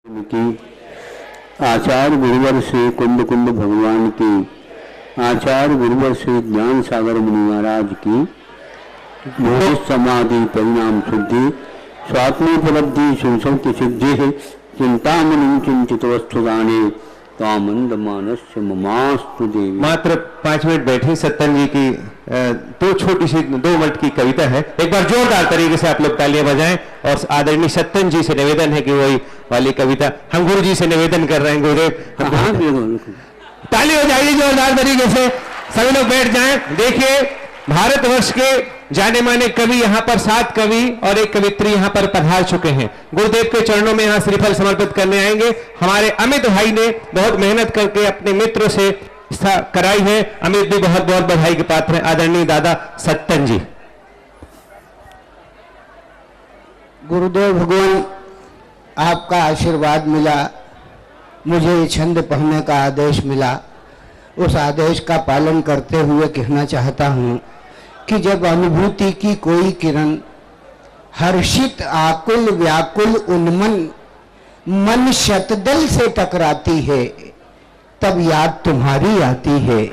की आचार्य गुरुवर श्री कुंड कुंड भगवान की, आचार्य गुरुवर श्री ज्ञान सागर मुनि महाराज की, मोह समाधि परिणाम शुद्धि स्वात्मोपलब्धि सुसंति सिद्धि चिंतामणि चिंतित वस्तु दाने कामंद मानस्य ममास्तु देवी। मात्र 5 मिनट बैठी सत्तन जी की दो छोटी सी 2 मिनट की कविता है। एक बार जोरदार तरीके से आप लोग तालियां बजाएं और आदरणीय सत्तन जी से निवेदन है कि वही वाली कविता हम गुरु जी से निवेदन कर रहे हैं। गुरुदेव ताली हो जाएगी जोरदार तरीके से, सभी लोग बैठ जाएं। देखिए भारतवर्ष के जाने माने कवि यहाँ पर 7 कवि और एक कवित्री यहाँ पर पधार चुके हैं। गुरुदेव के चरणों में यहाँ श्रीफल समर्पित करने आएंगे। हमारे अमित भाई ने बहुत मेहनत करके अपने मित्र से कराई है। अमित भी बहुत बहुत बधाई के पात्र हैं। आदरणीय दादा सत्तन जी। गुरुदेव भगवान आपका आशीर्वाद मिला, मुझे ये छंद पढ़ने का आदेश मिला। उस आदेश का पालन करते हुए कहना चाहता हूँ कि जब अनुभूति की कोई किरण हर्षित आकुल व्याकुल उन्मन मन शतदल से टकराती है, तब याद तुम्हारी आती है,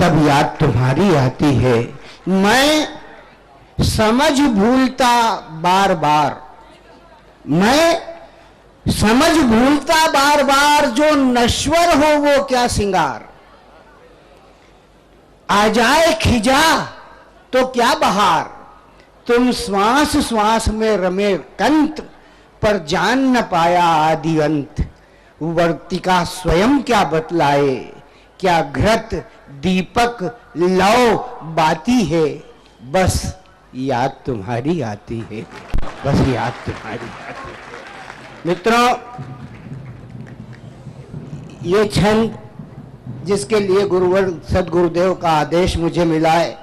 तब याद तुम्हारी आती है। मैं समझ भूलता बार बार, मैं समझ भूलता बार बार, जो नश्वर हो वो क्या सिंगार। आ जाए खिजा तो क्या बहार, तुम श्वास श्वास में रमे कंत, पर जान न पाया आदि अंत। वर्तिका स्वयं क्या बतलाए, क्या घृत दीपक लौ बाती है, बस याद तुम्हारी आती है, बस याद तुम्हारी आती है। मित्रों, ये छंद जिसके लिए गुरुवर सदगुरुदेव का आदेश मुझे मिला है,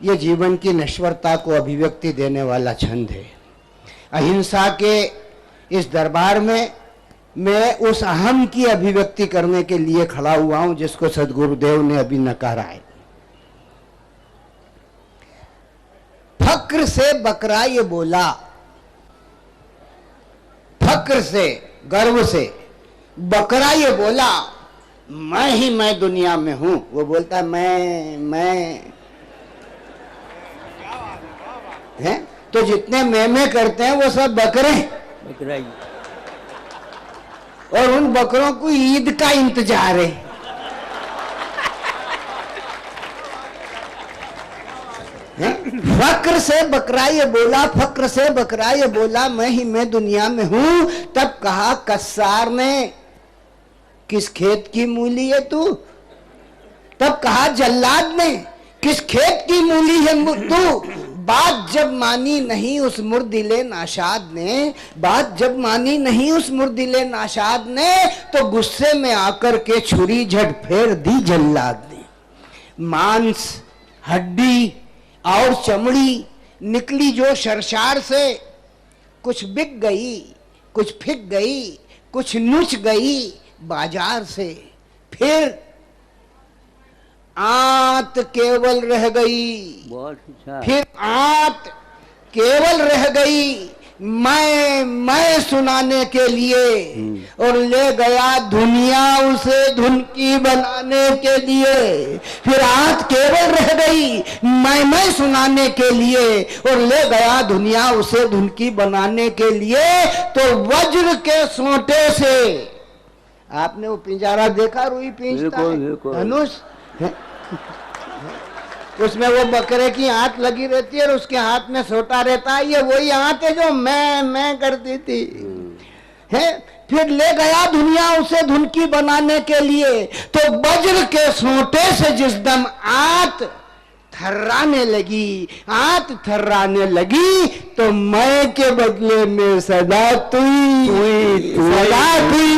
ये जीवन की नश्वरता को अभिव्यक्ति देने वाला छंद है। अहिंसा के इस दरबार में मैं उस अहम की अभिव्यक्ति करने के लिए खड़ा हुआ हूं जिसको सदगुरुदेव ने अभी नकारा है। फक्र से बकरा ये बोला, फक्र से गर्व से बकरा ये बोला, मैं ही मैं दुनिया में हूं। वो बोलता है मैं है, तो जितने मैं करते हैं वो सब बकरे और उन बकरों को ईद का इंतजार है। फक्र से बकरा ये बोला, फक्र से बकरा ये बोला, मैं ही मैं दुनिया में हूं। तब कहा कस्सार ने, किस खेत की मूली है तू। तब कहा जल्लाद ने, किस खेत की मूली है तू। बात जब मानी नहीं उस मुर्दिले नाशाद ने, बात जब मानी नहीं उस मुर्दिले नाशाद ने, तो गुस्से में आकर के छुरी झट फेर दी जल्लाद ने। मांस हड्डी और चमड़ी निकली जो शरशार से, कुछ बिक गई, कुछ फिक गई, कुछ नुच गई बाजार से। फिर आंत केवल रह गई, फिर आंत केवल रह गई मैं सुनाने के लिए, और ले गया दुनिया उसे धुन की बनाने के लिए। फिर आंत केवल रह गई मैं सुनाने के लिए, और ले गया दुनिया उसे धुन की बनाने के लिए। तो वज्र के सोंटे से, आपने वो पिंजरा देखा, रुई पींचता है धनुष, उसमें वो बकरे की आंत लगी रहती है और उसके हाथ में सोटा रहता है। ये वही आंत है जो मैं करती थी है। फिर ले गया दुनिया उसे धुन की बनाने के लिए, तो वज्र के सोटे से जिस दम आंत थर्राने लगी, आंत थर्राने लगी, तो मैं के बदले में सदा तुई सदा तुई,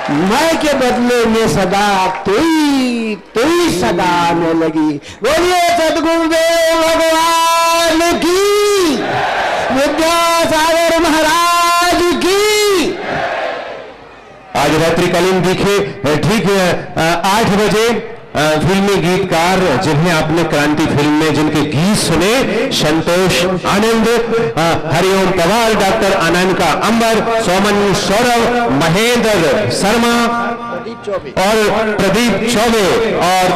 मैं के बदले में सदा तुई सदा आने लगी। बोलिए सदगुरुदेव भगवान की, विद्यासागर महाराज की। आज रात्रिकालीन दिखे ठीक 8 बजे फिल्मी गीतकार जिन्हें आपने क्रांति फिल्म में जिनके गीत सुने, संतोष आनंद, हरिओम पवार, डॉक्टर अनामिका अंबर, सोमन सौरभ, महेंद्र शर्मा और प्रदीप चौबे और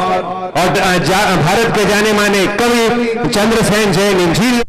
भारत के जाने माने कवि चंद्रसेन जैन इंजील।